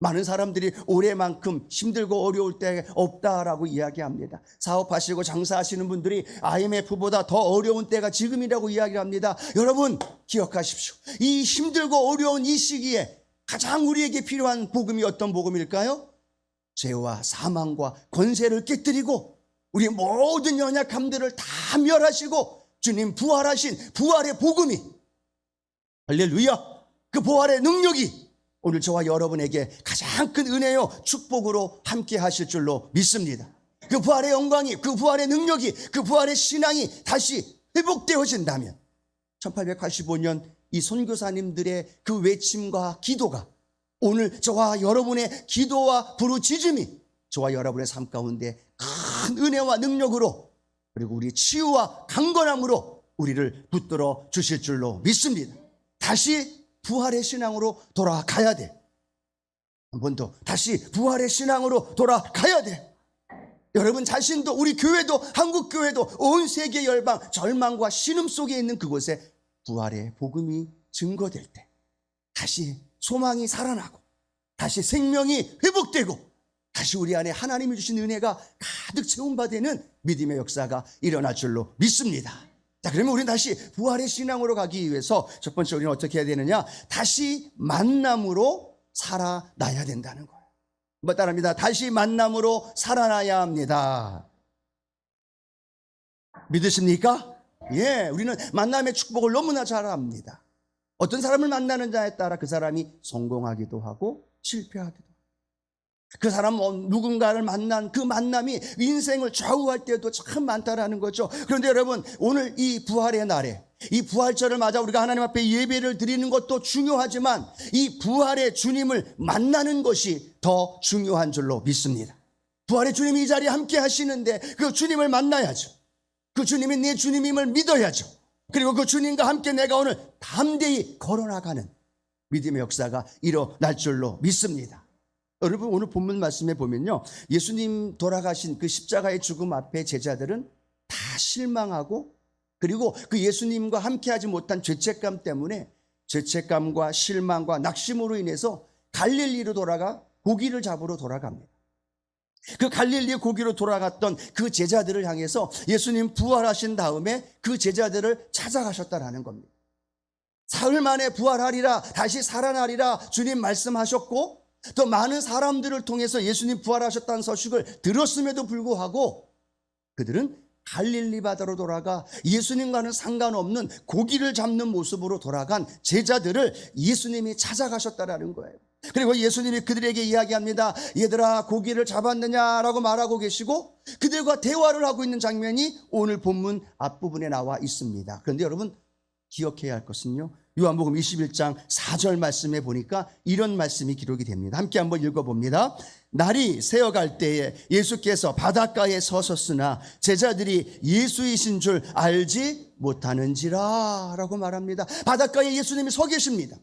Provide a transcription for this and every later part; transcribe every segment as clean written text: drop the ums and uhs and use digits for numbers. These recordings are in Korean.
많은 사람들이 올해만큼 힘들고 어려울 때 없다라고 이야기합니다. 사업하시고 장사하시는 분들이 IMF보다 더 어려운 때가 지금이라고 이야기합니다. 여러분 기억하십시오. 이 힘들고 어려운 이 시기에 가장 우리에게 필요한 복음이 어떤 복음일까요? 죄와 사망과 권세를 깨뜨리고 우리 모든 연약함들을 다 멸하시고 주님 부활하신 부활의 복음이, 할렐루야, 그 부활의 능력이 오늘 저와 여러분에게 가장 큰 은혜요 축복으로 함께 하실 줄로 믿습니다. 그 부활의 영광이, 그 부활의 능력이, 그 부활의 신앙이 다시 회복되어진다면 1885년 이 선교사님들의 그 외침과 기도가 오늘 저와 여러분의 기도와 부르짖음이 저와 여러분의 삶 가운데 큰 은혜와 능력으로, 그리고 우리의 치유와 강건함으로 우리를 붙들어 주실 줄로 믿습니다. 다시 부활의 신앙으로 돌아가야 돼. 한 번 더 다시 부활의 신앙으로 돌아가야 돼. 여러분 자신도, 우리 교회도, 한국 교회도, 온 세계 열방 절망과 신음 속에 있는 그곳에 부활의 복음이 증거될 때 다시 소망이 살아나고 다시 생명이 회복되고 다시 우리 안에 하나님이 주신 은혜가 가득 채움받는 믿음의 역사가 일어날 줄로 믿습니다. 자, 그러면 우리는 다시 부활의 신앙으로 가기 위해서 첫 번째 우리는 어떻게 해야 되느냐? 다시 만남으로 살아나야 된다는 거예요. 한번 따라합니다. 다시 만남으로 살아나야 합니다. 믿으십니까? 예, 우리는 만남의 축복을 너무나 잘 압니다. 어떤 사람을 만나는 자에 따라 그 사람이 성공하기도 하고 실패하기도 하고, 그 사람 누군가를 만난 그 만남이 인생을 좌우할 때도 참 많다라는 거죠. 그런데 여러분, 오늘 이 부활의 날에, 이 부활절을 맞아 우리가 하나님 앞에 예배를 드리는 것도 중요하지만 이 부활의 주님을 만나는 것이 더 중요한 줄로 믿습니다. 부활의 주님이 이 자리에 함께 하시는데 그 주님을 만나야죠. 그 주님이 내 주님임을 믿어야죠. 그리고 그 주님과 함께 내가 오늘 담대히 걸어나가는 믿음의 역사가 일어날 줄로 믿습니다. 여러분, 오늘 본문 말씀에 보면요, 예수님 돌아가신 그 십자가의 죽음 앞에 제자들은 다 실망하고, 그리고 그 예수님과 함께하지 못한 죄책감 때문에, 죄책감과 실망과 낙심으로 인해서 갈릴리로 돌아가 고기를 잡으러 돌아갑니다. 그 갈릴리 고기로 돌아갔던 그 제자들을 향해서 예수님 부활하신 다음에 그 제자들을 찾아가셨다라는 겁니다. 사흘 만에 부활하리라, 다시 살아나리라 주님 말씀하셨고, 또 많은 사람들을 통해서 예수님 부활하셨다는 소식을 들었음에도 불구하고 그들은 갈릴리 바다로 돌아가 예수님과는 상관없는 고기를 잡는 모습으로 돌아간 제자들을 예수님이 찾아가셨다라는 거예요. 그리고 예수님이 그들에게 이야기합니다. 얘들아, 고기를 잡았느냐라고 말하고 계시고 그들과 대화를 하고 있는 장면이 오늘 본문 앞부분에 나와 있습니다. 그런데 여러분 기억해야 할 것은요, 요한복음 21장 4절 말씀에 보니까 이런 말씀이 기록이 됩니다. 함께 한번 읽어봅니다. 날이 새어갈 때에 예수께서 바닷가에 서셨으나 제자들이 예수이신 줄 알지 못하는지라 라고 말합니다. 바닷가에 예수님이 서 계십니다.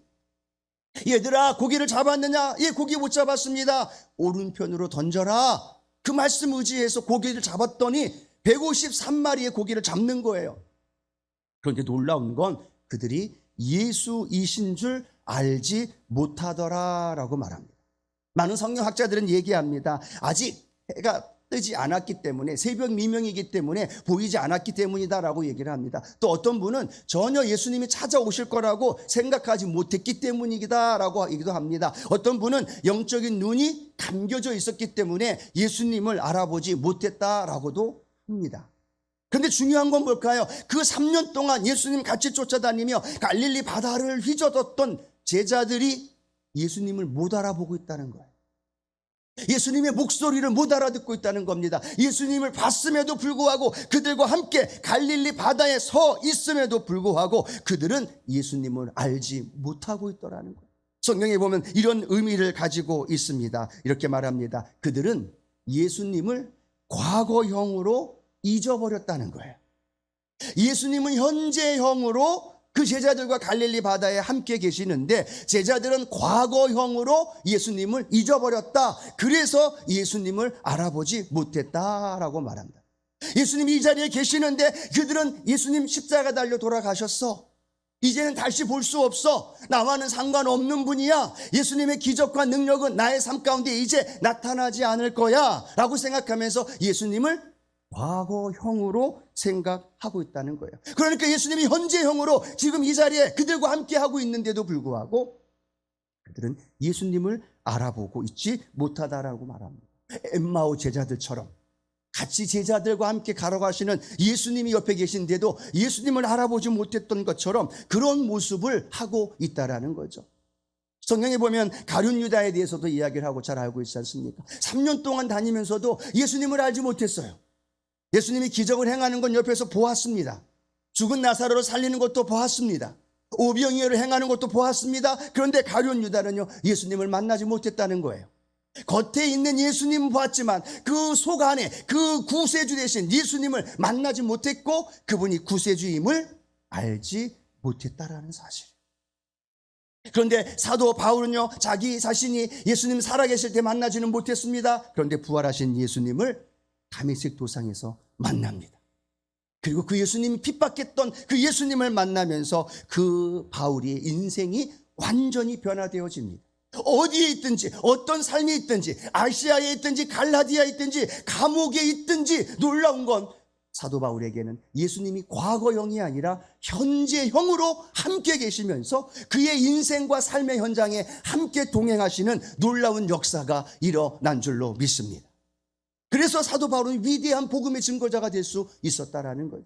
얘들아, 고기를 잡았느냐? 예, 고기 못 잡았습니다. 오른편으로 던져라. 그 말씀 의지해서 고기를 잡았더니 153마리의 고기를 잡는 거예요. 그런데 놀라운 건 그들이 예수이신 줄 알지 못하더라라고 말합니다. 많은 성경학자들은 얘기합니다. 아직 해가 뜨지 않았기 때문에, 새벽 미명이기 때문에 보이지 않았기 때문이다라고 얘기를 합니다. 또 어떤 분은 전혀 예수님이 찾아오실 거라고 생각하지 못했기 때문이다라고 얘기도 합니다. 어떤 분은 영적인 눈이 감겨져 있었기 때문에 예수님을 알아보지 못했다라고도 합니다. 그런데 중요한 건 뭘까요? 그 3년 동안 예수님 같이 쫓아다니며 갈릴리 바다를 휘젓었던 제자들이 예수님을 못 알아보고 있다는 거예요. 예수님의 목소리를 못 알아듣고 있다는 겁니다. 예수님을 봤음에도 불구하고, 그들과 함께 갈릴리 바다에 서 있음에도 불구하고 그들은 예수님을 알지 못하고 있더라는 거예요. 성경에 보면 이런 의미를 가지고 있습니다. 이렇게 말합니다. 그들은 예수님을 과거형으로 잊어버렸다는 거예요. 예수님은 현재형으로 그 제자들과 갈릴리 바다에 함께 계시는데 제자들은 과거형으로 예수님을 잊어버렸다. 그래서 예수님을 알아보지 못했다라고 말합니다. 예수님이 이 자리에 계시는데 그들은 예수님 십자가 달려 돌아가셨어. 이제는 다시 볼 수 없어. 나와는 상관없는 분이야. 예수님의 기적과 능력은 나의 삶 가운데 이제 나타나지 않을 거야 라고 생각하면서 예수님을 과거형으로 생각하고 있다는 거예요. 그러니까 예수님이 현재형으로 지금 이 자리에 그들과 함께 하고 있는데도 불구하고 그들은 예수님을 알아보고 있지 못하다라고 말합니다. 엠마오 제자들처럼 같이 제자들과 함께 걸어가시는 예수님이 옆에 계신데도 예수님을 알아보지 못했던 것처럼 그런 모습을 하고 있다라는 거죠. 성경에 보면 가룟 유다에 대해서도 이야기를 하고 잘 알고 있지 않습니까? 3년 동안 다니면서도 예수님을 알지 못했어요. 예수님이 기적을 행하는 건 옆에서 보았습니다. 죽은 나사로를 살리는 것도 보았습니다. 오병이어를 행하는 것도 보았습니다. 그런데 가룟 유다는요, 예수님을 만나지 못했다는 거예요. 겉에 있는 예수님은 보았지만 그 속 안에 그 구세주 되신 예수님을 만나지 못했고 그분이 구세주임을 알지 못했다라는 사실. 그런데 사도 바울은요, 자기 자신이 예수님 살아계실 때 만나지는 못했습니다. 그런데 부활하신 예수님을 다메섹 도상에서 만납니다. 그리고 그 예수님이 핍박했던 그 예수님을 만나면서 그 바울의 인생이 완전히 변화되어집니다. 어디에 있든지 어떤 삶이 있든지 아시아에 있든지 갈라디아에 있든지 감옥에 있든지 놀라운 건 사도 바울에게는 예수님이 과거형이 아니라 현재형으로 함께 계시면서 그의 인생과 삶의 현장에 함께 동행하시는 놀라운 역사가 일어난 줄로 믿습니다. 그래서 사도 바울은 위대한 복음의 증거자가 될 수 있었다라는 거죠.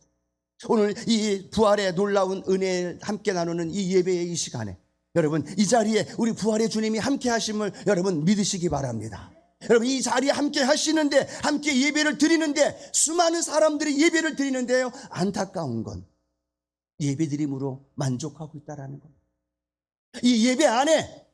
오늘 이 부활의 놀라운 은혜를 함께 나누는 이 예배의 이 시간에 여러분, 이 자리에 우리 부활의 주님이 함께 하심을 여러분 믿으시기 바랍니다. 여러분, 이 자리에 함께 하시는데, 함께 예배를 드리는데, 수많은 사람들이 예배를 드리는데요, 안타까운 건 예배 드림으로 만족하고 있다는 겁니다. 이 예배 안에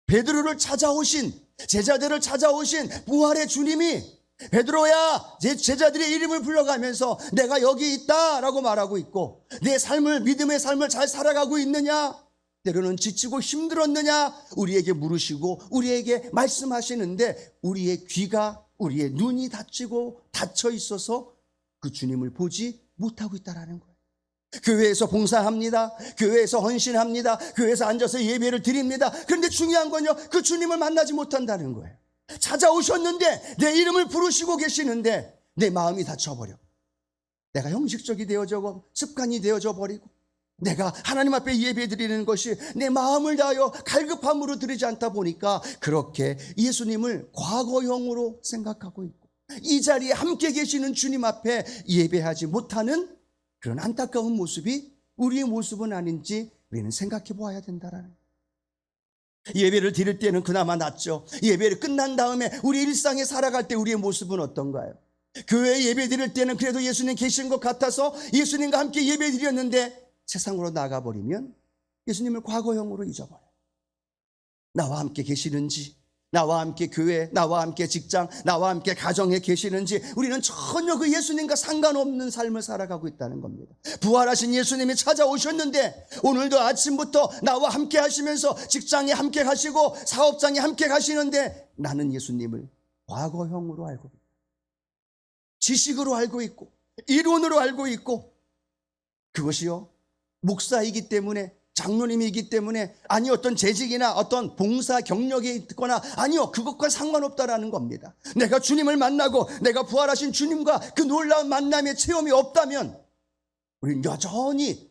베드로를 찾아오신, 제자들을 찾아오신 부활의 주님이 베드로야, 제자들의 이름을 불러가면서 내가 여기 있다라고 말하고 있고, 내 삶을, 믿음의 삶을 잘 살아가고 있느냐? 때로는 지치고 힘들었느냐? 우리에게 물으시고 우리에게 말씀하시는데 우리의 귀가, 우리의 눈이 닫혀 있어서 그 주님을 보지 못하고 있다는 거예요. 교회에서 봉사합니다. 교회에서 헌신합니다. 교회에서 앉아서 예배를 드립니다. 그런데 중요한 건요, 그 주님을 만나지 못한다는 거예요. 찾아오셨는데 내 이름을 부르시고 계시는데 내 마음이 닫혀버려. 내가 형식적이 되어져, 습관이 되어져 버리고 내가 하나님 앞에 예배드리는 것이 내 마음을 다하여 갈급함으로 드리지 않다 보니까 그렇게 예수님을 과거형으로 생각하고 있고 이 자리에 함께 계시는 주님 앞에 예배하지 못하는 그런 안타까운 모습이 우리의 모습은 아닌지 우리는 생각해 보아야 된다라는 거예요. 예배를 드릴 때는 그나마 낫죠. 예배를 끝난 다음에 우리 일상에 살아갈 때 우리의 모습은 어떤가요? 교회에 예배 드릴 때는 그래도 예수님 계신 것 같아서 예수님과 함께 예배 드렸는데 세상으로 나가버리면 예수님을 과거형으로 잊어버려요. 나와 함께 계시는지, 나와 함께 교회, 나와 함께 직장, 나와 함께 가정에 계시는지 우리는 전혀 그 예수님과 상관없는 삶을 살아가고 있다는 겁니다. 부활하신 예수님이 찾아오셨는데 오늘도 아침부터 나와 함께 하시면서 직장에 함께 가시고 사업장에 함께 가시는데 나는 예수님을 과거형으로 알고 있다. 지식으로 알고 있고 이론으로 알고 있고 그것이요, 목사이기 때문에, 장로님이기 때문에, 아니 어떤 재직이나 어떤 봉사 경력이 있거나, 아니요, 그것과 상관없다라는 겁니다. 내가 주님을 만나고 내가 부활하신 주님과 그 놀라운 만남의 체험이 없다면 우리는 여전히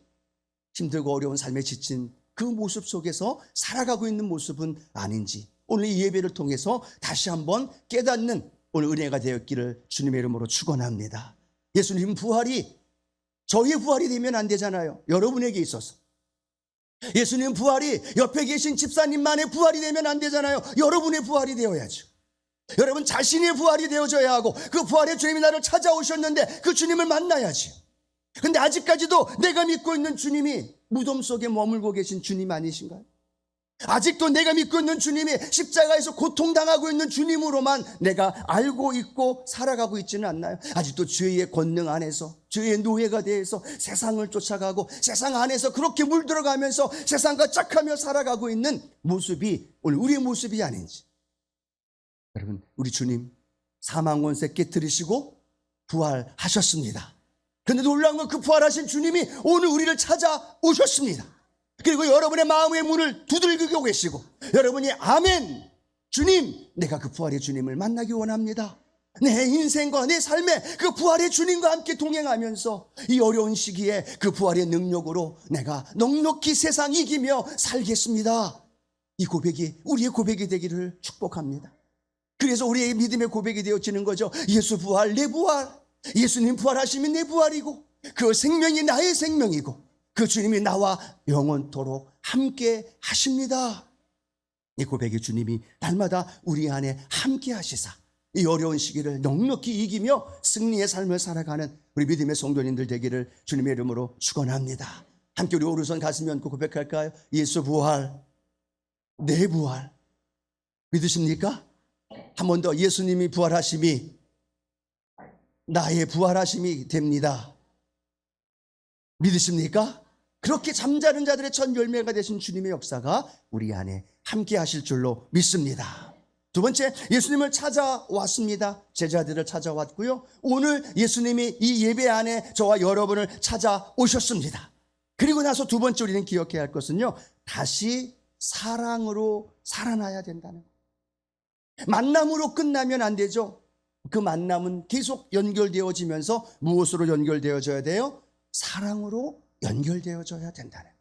힘들고 어려운 삶에 지친 그 모습 속에서 살아가고 있는 모습은 아닌지 오늘 이 예배를 통해서 다시 한번 깨닫는 오늘 은혜가 되었기를 주님의 이름으로 축원합니다. 예수님 부활이 저희의 부활이 되면 안 되잖아요. 여러분에게 있어서. 예수님 부활이 옆에 계신 집사님만의 부활이 되면 안 되잖아요. 여러분의 부활이 되어야죠. 여러분 자신의 부활이 되어져야 하고 그 부활의 주님이 나를 찾아오셨는데 그 주님을 만나야지. 근데 아직까지도 내가 믿고 있는 주님이 무덤 속에 머물고 계신 주님 아니신가요? 아직도 내가 믿고 있는 주님이 십자가에서 고통당하고 있는 주님으로만 내가 알고 있고 살아가고 있지는 않나요? 아직도 죄의 권능 안에서, 죄의 노예가 되어서 세상을 쫓아가고 세상 안에서 그렇게 물들어가면서 세상과 짝하며 살아가고 있는 모습이 오늘 우리의 모습이 아닌지. 여러분, 우리 주님 사망 권세 깨뜨리시고 부활하셨습니다. 그런데 놀라운 건 그 부활하신 주님이 오늘 우리를 찾아오셨습니다. 그리고 여러분의 마음의 문을 두들기고 계시고, 여러분이 아멘, 주님, 내가 그 부활의 주님을 만나기 원합니다. 내 인생과 내 삶에 그 부활의 주님과 함께 동행하면서 이 어려운 시기에 그 부활의 능력으로 내가 넉넉히 세상 이기며 살겠습니다. 이 고백이 우리의 고백이 되기를 축복합니다. 그래서 우리의 믿음의 고백이 되어지는 거죠. 예수 부활, 내 부활. 예수님 부활하시면 내 부활이고, 그 생명이 나의 생명이고, 그 주님이 나와 영원토록 함께 하십니다. 이 고백의 주님이 날마다 우리 안에 함께 하시사 이 어려운 시기를 넉넉히 이기며 승리의 삶을 살아가는 우리 믿음의 성도님들 되기를 주님의 이름으로 축원합니다. 함께 우리 오른손 가슴 얹고 고백할까요? 예수 부활, 내 부활. 믿으십니까? 한 번 더. 예수님이 부활하심이 나의 부활하심이 됩니다. 믿으십니까? 그렇게 잠자는 자들의 첫 열매가 되신 주님의 역사가 우리 안에 함께 하실 줄로 믿습니다. 두 번째, 예수님을 찾아왔습니다. 제자들을 찾아왔고요. 오늘 예수님이 이 예배 안에 저와 여러분을 찾아오셨습니다. 그리고 나서 두 번째 우리는 기억해야 할 것은요, 다시 사랑으로 살아나야 된다는 거예요. 만남으로 끝나면 안 되죠. 그 만남은 계속 연결되어지면서 무엇으로 연결되어져야 돼요? 사랑으로 연결되어져야 된다는 거예요.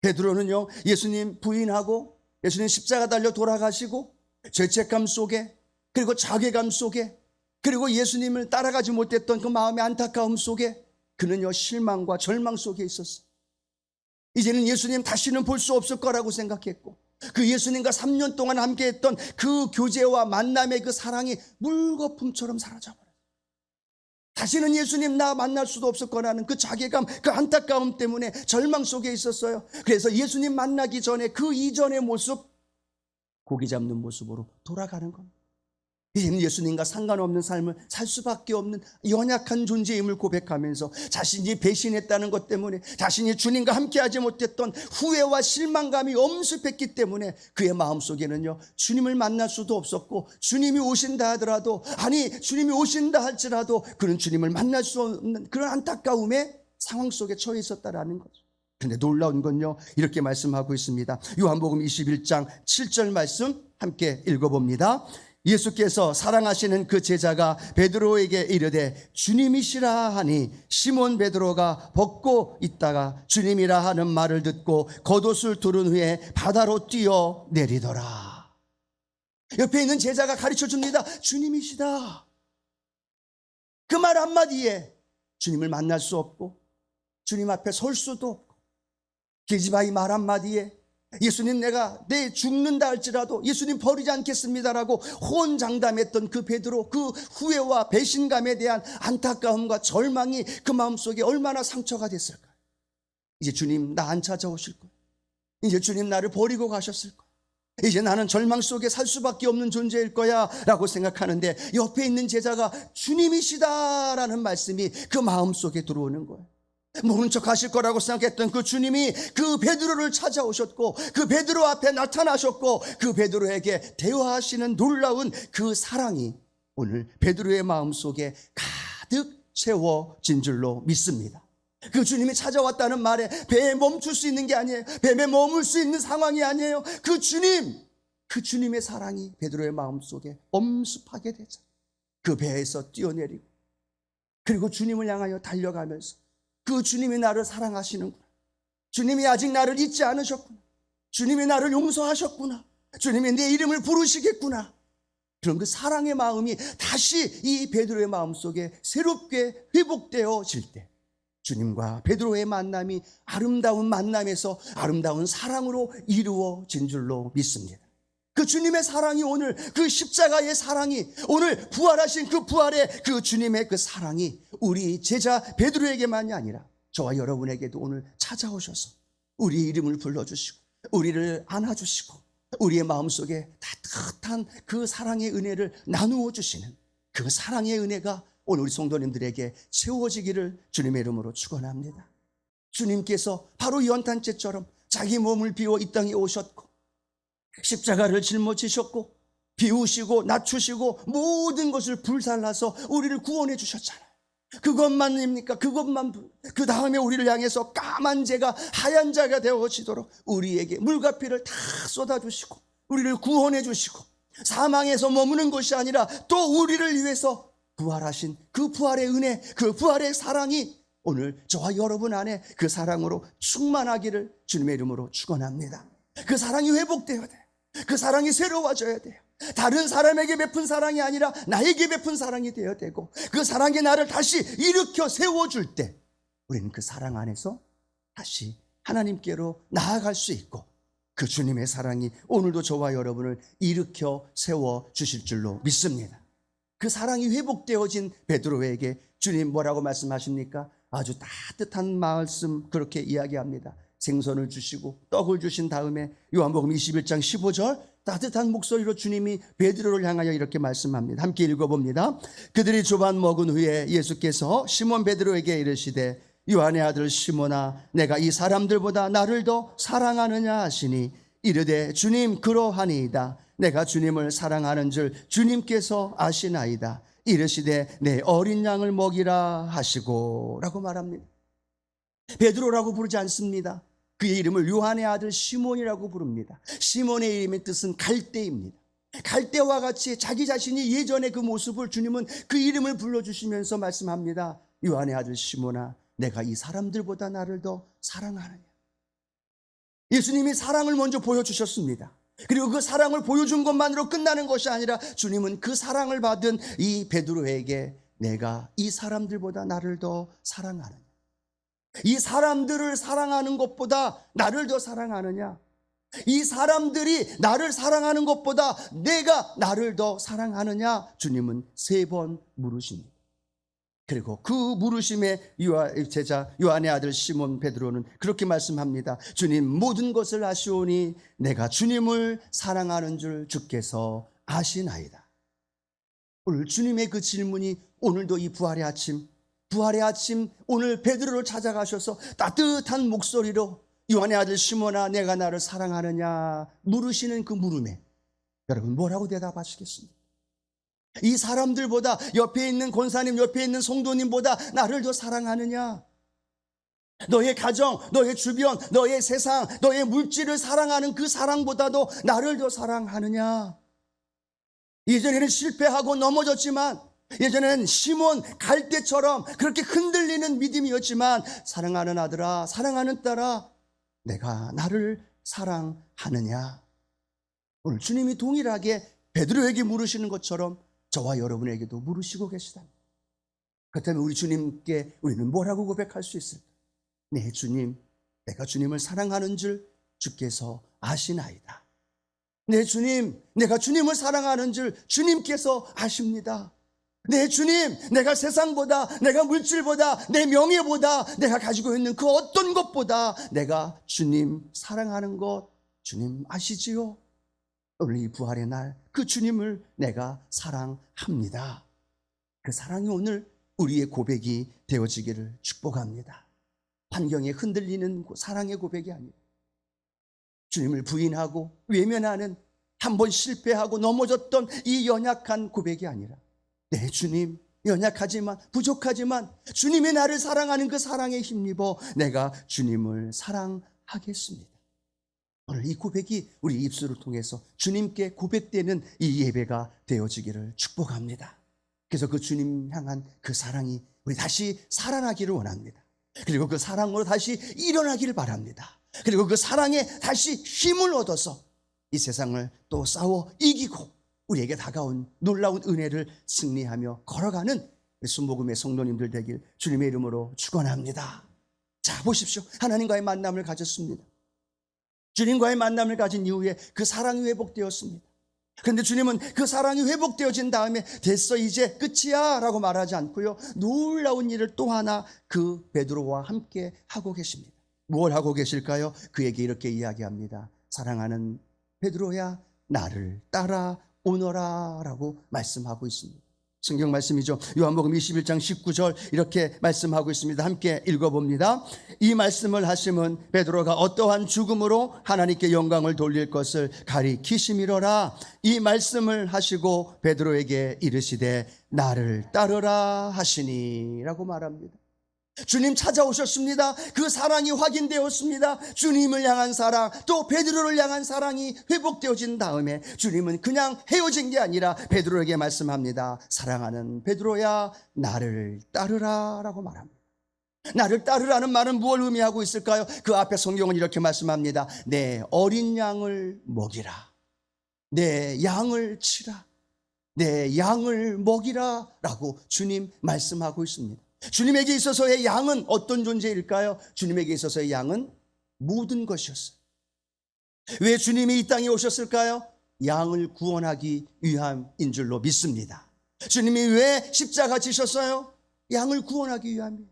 베드로는요, 예수님 부인하고 예수님 십자가 달려 돌아가시고 죄책감 속에, 그리고 자괴감 속에, 그리고 예수님을 따라가지 못했던 그 마음의 안타까움 속에 그는요 실망과 절망 속에 있었어요. 이제는 예수님 다시는 볼 수 없을 거라고 생각했고, 그 예수님과 3년 동안 함께했던 그 교제와 만남의 그 사랑이 물거품처럼 사라져버렸어요. 다시는 예수님 나 만날 수도 없을 거라는 그 자괴감, 그 안타까움 때문에 절망 속에 있었어요. 그래서 예수님 만나기 전에 그 이전의 모습, 고기 잡는 모습으로 돌아가는 겁니다. 이제는 예수님과 상관없는 삶을 살 수밖에 없는 연약한 존재임을 고백하면서 자신이 배신했다는 것 때문에, 자신이 주님과 함께하지 못했던 후회와 실망감이 엄습했기 때문에 그의 마음속에는요 주님을 만날 수도 없었고, 주님이 오신다 하더라도, 아니 주님이 오신다 할지라도 그는 주님을 만날 수 없는 그런 안타까움의 상황 속에 처해 있었다라는 거죠. 그런데 놀라운 건요, 이렇게 말씀하고 있습니다. 요한복음 21장 7절 말씀 함께 읽어봅니다. 예수께서 사랑하시는 그 제자가 베드로에게 이르되 주님이시라 하니, 시몬 베드로가 벗고 있다가 주님이라 하는 말을 듣고 겉옷을 두른 후에 바다로 뛰어 내리더라. 옆에 있는 제자가 가르쳐 줍니다. 주님이시다. 그 말 한마디에 주님을 만날 수 없고, 주님 앞에 설 수도 없고, 게지바이 말 한마디에 예수님 내가 내 죽는다 할지라도 예수님 버리지 않겠습니다라고 호언장담했던 그 베드로, 그 후회와 배신감에 대한 안타까움과 절망이 그 마음속에 얼마나 상처가 됐을까. 이제 주님 나 안 찾아오실 거야. 이제 주님 나를 버리고 가셨을 거야. 이제 나는 절망 속에 살 수밖에 없는 존재일 거야 라고 생각하는데, 옆에 있는 제자가 주님이시다라는 말씀이 그 마음속에 들어오는 거예요. 모른 척 하실 거라고 생각했던 그 주님이 그 베드로를 찾아오셨고, 그 베드로 앞에 나타나셨고, 그 베드로에게 대화하시는 놀라운 그 사랑이 오늘 베드로의 마음속에 가득 채워진 줄로 믿습니다. 그 주님이 찾아왔다는 말에 배에 멈출 수 있는 게 아니에요. 배에 머물 수 있는 상황이 아니에요. 그 주님, 그 주님의 사랑이 베드로의 마음속에 엄습하게 되죠. 그 배에서 뛰어내리고, 그리고 주님을 향하여 달려가면서 그 주님이 나를 사랑하시는구나, 주님이 아직 나를 잊지 않으셨구나, 주님이 나를 용서하셨구나, 주님이 내 이름을 부르시겠구나, 그런 그 사랑의 마음이 다시 이 베드로의 마음속에 새롭게 회복되어질 때 주님과 베드로의 만남이 아름다운 만남에서 아름다운 사랑으로 이루어진 줄로 믿습니다. 그 주님의 사랑이, 오늘 그 십자가의 사랑이, 오늘 부활하신 그 부활의 그 주님의 그 사랑이 우리 제자 베드로에게만이 아니라 저와 여러분에게도 오늘 찾아오셔서 우리의 이름을 불러주시고 우리를 안아주시고 우리의 마음속에 따뜻한 그 사랑의 은혜를 나누어 주시는 그 사랑의 은혜가 오늘 우리 성도님들에게 채워지기를 주님의 이름으로 축원합니다. 주님께서 바로 연탄재처럼 자기 몸을 비워 이 땅에 오셨고, 십자가를 짊어지셨고, 비우시고 낮추시고 모든 것을 불살라서 우리를 구원해 주셨잖아요. 그것만입니까? 그 다음에 우리를 향해서 까만 재가 하얀 자가 되어지도록 우리에게 물과 피를 다 쏟아주시고 우리를 구원해 주시고 사망에서 머무는 것이 아니라 또 우리를 위해서 부활하신 그 부활의 은혜, 그 부활의 사랑이 오늘 저와 여러분 안에 그 사랑으로 충만하기를 주님의 이름으로 축원합니다. 그 사랑이 회복되어야 돼요. 그 사랑이 새로워져야 돼요. 다른 사람에게 베푼 사랑이 아니라 나에게 베푼 사랑이 되어야 되고 그 사랑이 나를 다시 일으켜 세워줄 때 우리는 그 사랑 안에서 다시 하나님께로 나아갈 수 있고 그 주님의 사랑이 오늘도 저와 여러분을 일으켜 세워주실 줄로 믿습니다. 그 사랑이 회복되어진 베드로에게 주님 뭐라고 말씀하십니까? 아주 따뜻한 말씀 그렇게 이야기합니다. 생선을 주시고 떡을 주신 다음에 요한복음 21장 15절 따뜻한 목소리로 주님이 베드로를 향하여 이렇게 말씀합니다. 함께 읽어봅니다. 그들이 조반 먹은 후에 예수께서 시몬 베드로에게 이르시되 요한의 아들 시몬아 내가 이 사람들보다 나를 더 사랑하느냐 하시니 이르되 주님 그러하니이다. 내가 주님을 사랑하는 줄 주님께서 아시나이다. 이르시되 내 어린 양을 먹이라 하시고 라고 말합니다. 베드로라고 부르지 않습니다. 그의 이름을 요한의 아들 시몬이라고 부릅니다. 시몬의 이름의 뜻은 갈대입니다. 갈대와 같이 자기 자신이 예전의 그 모습을 주님은 그 이름을 불러주시면서 말씀합니다. 요한의 아들 시몬아 내가 이 사람들보다 나를 더 사랑하느냐. 예수님이 사랑을 먼저 보여주셨습니다. 그리고 그 사랑을 보여준 것만으로 끝나는 것이 아니라 주님은 그 사랑을 받은 이 베드로에게 내가 이 사람들보다 나를 더 사랑하느냐. 이 사람들을 사랑하는 것보다 나를 더 사랑하느냐. 이 사람들이 나를 사랑하는 것보다 내가 나를 더 사랑하느냐. 주님은 3번 물으십니다. 그리고 그 물으심에 제자 요한의 아들 시몬 베드로는 그렇게 말씀합니다. 주님 모든 것을 아시오니 내가 주님을 사랑하는 줄 주께서 아시나이다. 오늘 주님의 그 질문이 오늘도 이 부활의 아침 오늘 베드로를 찾아가셔서 따뜻한 목소리로 요한의 아들 시몬아 내가 나를 사랑하느냐 물으시는 그 물음에 여러분 뭐라고 대답하시겠습니까? 이 사람들보다 옆에 있는 권사님 옆에 있는 성도님보다 나를 더 사랑하느냐? 너의 가정, 너의 주변, 너의 세상, 너의 물질을 사랑하는 그 사랑보다도 나를 더 사랑하느냐? 예전에는 실패하고 넘어졌지만 예전에는 시몬 갈대처럼 그렇게 흔들리는 믿음이었지만 사랑하는 아들아 사랑하는 딸아 내가 나를 사랑하느냐? 오늘 주님이 동일하게 베드로에게 물으시는 것처럼 저와 여러분에게도 물으시고 계시답니다. 그렇다면 우리 주님께 우리는 뭐라고 고백할 수 있을까? 네 주님 내가 주님을 사랑하는 줄 주께서 아시나이다. 네 주님 내가 주님을 사랑하는 줄 주님께서 아십니다. 네 주님 내가 세상보다 내가 물질보다 내 명예보다 내가 가지고 있는 그 어떤 것보다 내가 주님 사랑하는 것 주님 아시지요? 오늘 이 부활의 날 그 주님을 내가 사랑합니다. 그 사랑이 오늘 우리의 고백이 되어지기를 축복합니다. 환경에 흔들리는 사랑의 고백이 아니라 주님을 부인하고 외면하는 한번 실패하고 넘어졌던 이 연약한 고백이 아니라 네 주님 연약하지만 부족하지만 주님이 나를 사랑하는 그 사랑에 힘입어 내가 주님을 사랑하겠습니다. 오늘 이 고백이 우리 입술을 통해서 주님께 고백되는 이 예배가 되어지기를 축복합니다. 그래서 그 주님 향한 그 사랑이 우리 다시 살아나기를 원합니다. 그리고 그 사랑으로 다시 일어나기를 바랍니다. 그리고 그 사랑에 다시 힘을 얻어서 이 세상을 또 싸워 이기고 우리에게 다가온 놀라운 은혜를 승리하며 걸어가는 순복음의 성도님들 되길 주님의 이름으로 축원합니다. 자 보십시오. 하나님과의 만남을 가졌습니다. 주님과의 만남을 가진 이후에 그 사랑이 회복되었습니다. 그런데 주님은 그 사랑이 회복되어진 다음에 됐어 이제 끝이야 라고 말하지 않고요 놀라운 일을 또 하나 그 베드로와 함께 하고 계십니다. 뭘 하고 계실까요? 그에게 이렇게 이야기합니다. 사랑하는 베드로야 나를 따라오너라 라고 말씀하고 있습니다. 성경 말씀이죠. 요한복음 21장 19절 이렇게 말씀하고 있습니다. 함께 읽어봅니다. 이 말씀을 하심은 베드로가 어떠한 죽음으로 하나님께 영광을 돌릴 것을 가리키심이로라. 이 말씀을 하시고 베드로에게 이르시되 나를 따르라 하시니 라고 말합니다. 주님 찾아오셨습니다. 그 사랑이 확인되었습니다. 주님을 향한 사랑, 또 베드로를 향한 사랑이 회복되어진 다음에 주님은 그냥 헤어진 게 아니라 베드로에게 말씀합니다. 사랑하는 베드로야, 나를 따르라 라고 말합니다. 나를 따르라는 말은 무엇을 의미하고 있을까요? 그 앞에 성경은 이렇게 말씀합니다. 내 어린 양을 먹이라, 내 양을 치라, 내 양을 먹이라 라고 주님 말씀하고 있습니다. 주님에게 있어서의 양은 어떤 존재일까요? 주님에게 있어서의 양은 모든 것이었어요. 왜 주님이 이 땅에 오셨을까요? 양을 구원하기 위함인 줄로 믿습니다. 주님이 왜 십자가 지셨어요? 양을 구원하기 위함이에요.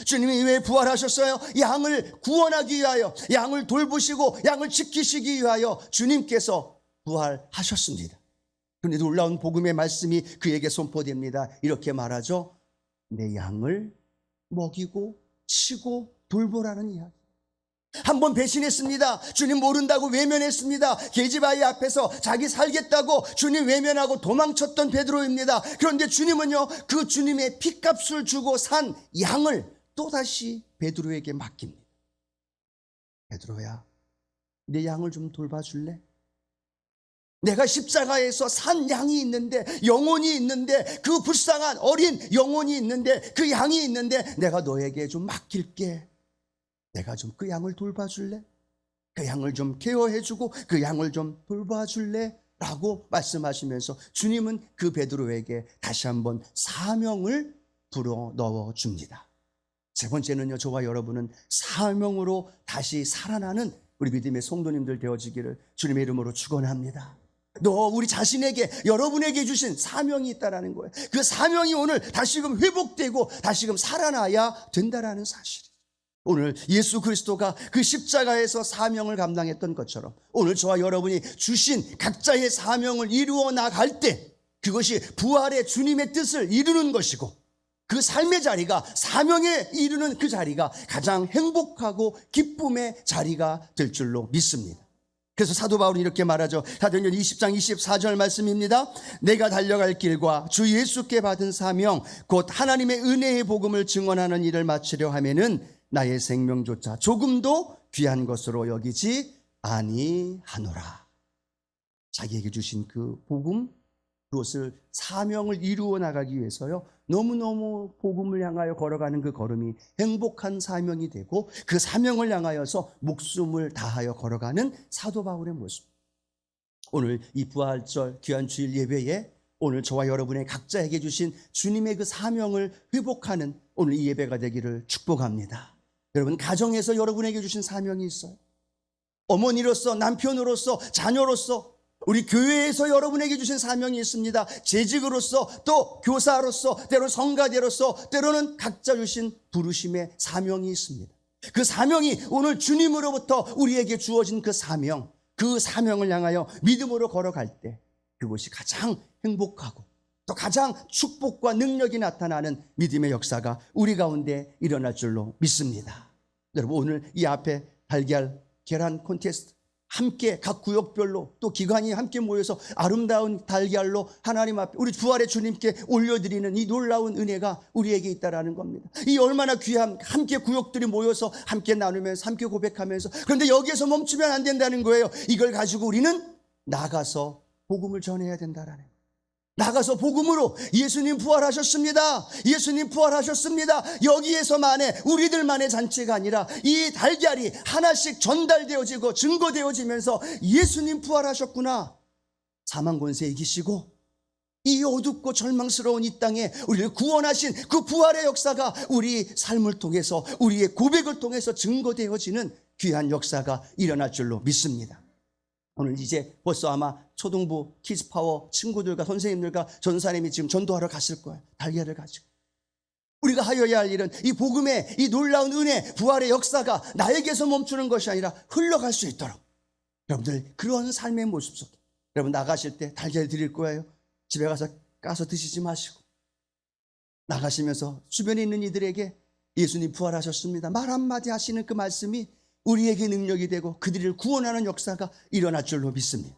주님이 왜 부활하셨어요? 양을 구원하기 위하여, 양을 돌보시고 양을 지키시기 위하여 주님께서 부활하셨습니다. 그런데 놀라운 복음의 말씀이 그에게 선포됩니다. 이렇게 말하죠. 내 양을 먹이고 치고 돌보라는 이야기. 한번 배신했습니다. 주님 모른다고 외면했습니다. 계집아이 앞에서 자기 살겠다고 주님 외면하고 도망쳤던 베드로입니다. 그런데 주님은요, 그 주님의 핏값을 주고 산 양을 또다시 베드로에게 맡깁니다. 베드로야, 내 양을 좀 돌봐줄래? 내가 십자가에서 산 양이 있는데, 영혼이 있는데, 그 불쌍한 어린 영혼이 있는데, 그 양이 있는데 내가 너에게 좀 맡길게. 내가 좀 그 양을 돌봐줄래? 그 양을 좀 케어해주고 그 양을 좀 돌봐줄래? 라고 말씀하시면서 주님은 그 베드로에게 다시 한번 사명을 불어 넣어줍니다. 세 번째는요, 저와 여러분은 사명으로 다시 살아나는 우리 믿음의 성도님들 되어지기를 주님의 이름으로 축원합니다. 우리 자신에게, 여러분에게 주신 사명이 있다는 거예요. 그 사명이 오늘 다시금 회복되고 다시금 살아나야 된다는 사실. 오늘 예수 그리스도가 그 십자가에서 사명을 감당했던 것처럼 오늘 저와 여러분이 주신 각자의 사명을 이루어 나갈 때 그것이 부활의 주님의 뜻을 이루는 것이고, 그 삶의 자리가, 사명에 이르는 그 자리가 가장 행복하고 기쁨의 자리가 될 줄로 믿습니다. 그래서 사도 바울은 이렇게 말하죠. 사도행전 20장 24절 말씀입니다. 내가 달려갈 길과 주 예수께 받은 사명 곧 하나님의 은혜의 복음을 증언하는 일을 마치려 하면은 나의 생명조차 조금도 귀한 것으로 여기지 아니하노라. 자기에게 주신 그 복음, 그것을 사명을 이루어 나가기 위해서요, 너무너무 복음을 향하여 걸어가는 그 걸음이 행복한 사명이 되고, 그 사명을 향하여서 목숨을 다하여 걸어가는 사도 바울의 모습. 오늘 이 부활절 귀한 주일 예배에 오늘 저와 여러분의 각자에게 주신 주님의 그 사명을 회복하는 오늘 이 예배가 되기를 축복합니다. 여러분, 가정에서 여러분에게 주신 사명이 있어요. 어머니로서, 남편으로서, 자녀로서, 우리 교회에서 여러분에게 주신 사명이 있습니다. 재직으로서, 또 교사로서, 때로는 성가대로서, 때로는 각자 주신 부르심의 사명이 있습니다. 그 사명이 오늘 주님으로부터 우리에게 주어진 그 사명을 향하여 믿음으로 걸어갈 때 그것이 가장 행복하고 또 가장 축복과 능력이 나타나는 믿음의 역사가 우리 가운데 일어날 줄로 믿습니다. 여러분, 오늘 이 앞에 달걀, 계란 콘테스트 함께 각 구역별로 또 기관이 함께 모여서 아름다운 달걀로 하나님 앞에 우리 부활의 주님께 올려드리는 이 놀라운 은혜가 우리에게 있다라는 겁니다. 이 얼마나 귀한, 함께 구역들이 모여서 함께 나누면서 함께 고백하면서, 그런데 여기에서 멈추면 안 된다는 거예요. 이걸 가지고 우리는 나가서 복음을 전해야 된다라는 거예요. 나가서 복음으로 예수님 부활하셨습니다. 예수님 부활하셨습니다. 여기에서만의, 우리들만의 잔치가 아니라 이 달걀이 하나씩 전달되어지고 증거되어지면서 예수님 부활하셨구나, 사망 권세 이기시고 이 어둡고 절망스러운 이 땅에 우리를 구원하신 그 부활의 역사가 우리 삶을 통해서, 우리의 고백을 통해서 증거되어지는 귀한 역사가 일어날 줄로 믿습니다. 오늘 이제 벌써 아마 초등부 키즈파워 친구들과 선생님들과 전사님이 지금 전도하러 갔을 거예요. 달걀을 가지고. 우리가 하여야 할 일은 이 복음의 이 놀라운 은혜, 부활의 역사가 나에게서 멈추는 것이 아니라 흘러갈 수 있도록, 여러분들 그런 삶의 모습 속에 여러분 나가실 때 달걀 드릴 거예요. 집에 가서 까서 드시지 마시고 나가시면서 주변에 있는 이들에게 예수님 부활하셨습니다 말 한마디 하시는 그 말씀이 우리에게 능력이 되고 그들을 구원하는 역사가 일어날 줄로 믿습니다.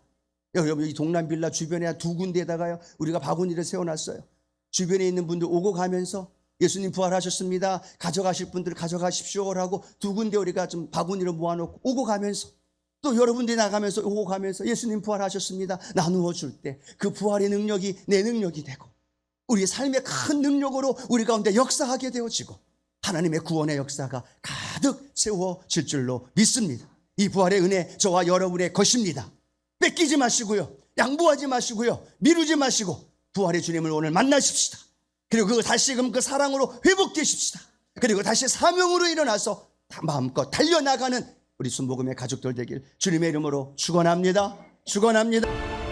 여러분, 이 동남빌라 주변에 두 군데에다가요 우리가 바구니를 세워놨어요. 주변에 있는 분들 오고 가면서 예수님 부활하셨습니다, 가져가실 분들 가져가십시오라고 두 군데 우리가 좀 바구니를 모아놓고 오고 가면서, 또 여러분들이 나가면서 오고 가면서 예수님 부활하셨습니다 나누어 줄 때 그 부활의 능력이 내 능력이 되고 우리의 삶의 큰 능력으로 우리 가운데 역사하게 되어지고 하나님의 구원의 역사가 가득 세워질 줄로 믿습니다. 이 부활의 은혜 저와 여러분의 것입니다. 뺏기지 마시고요, 양보하지 마시고요, 미루지 마시고 부활의 주님을 오늘 만나십시다. 그리고 다시금 그 사랑으로 회복되십시다. 그리고 다시 사명으로 일어나서 마음껏 달려나가는 우리 순복음의 가족들 되길 주님의 이름으로 축원합니다. 축원합니다.